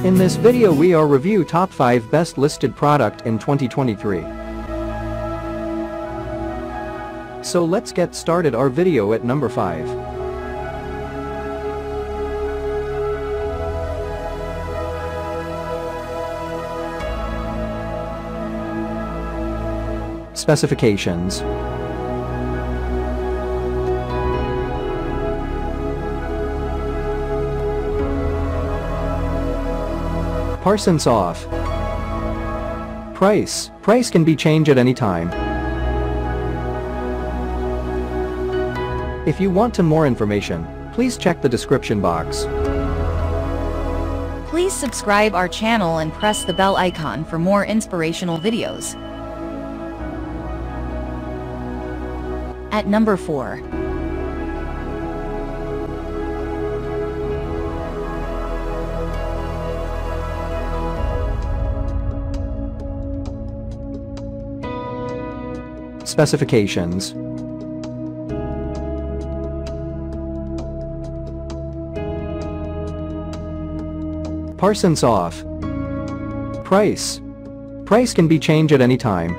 In this video we are review top 5 best listed product in 2023. So let's get started our video at number 5. Specifications. Parse off. Price can be changed at any time. If you want to more information, please check the description box. Please subscribe our channel and press the bell icon for more inspirational videos. At number 4. Specifications. Parse off. Price can be changed at any time.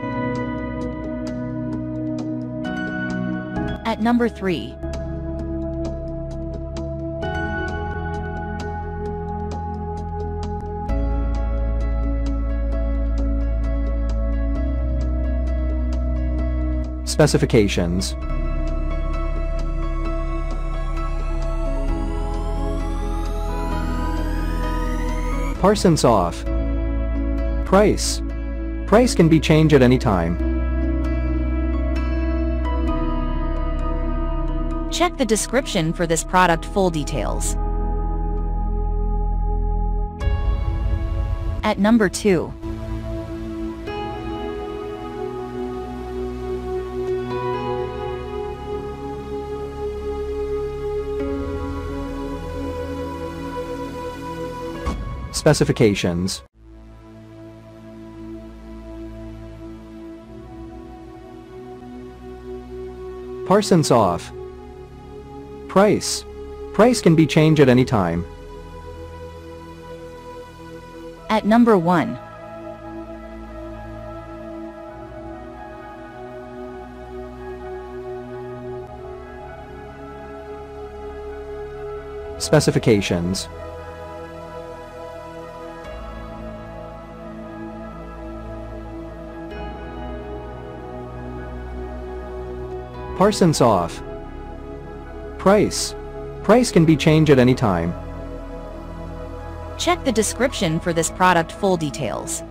At number 3. Specifications. Parse off. Price can be changed at any time. Check the description for this product full details. At number 2. Specifications. Parse off. Price can be changed at any time. At number 1. Specifications. Parse off. Price can be changed at any time. Check the description for this product full details.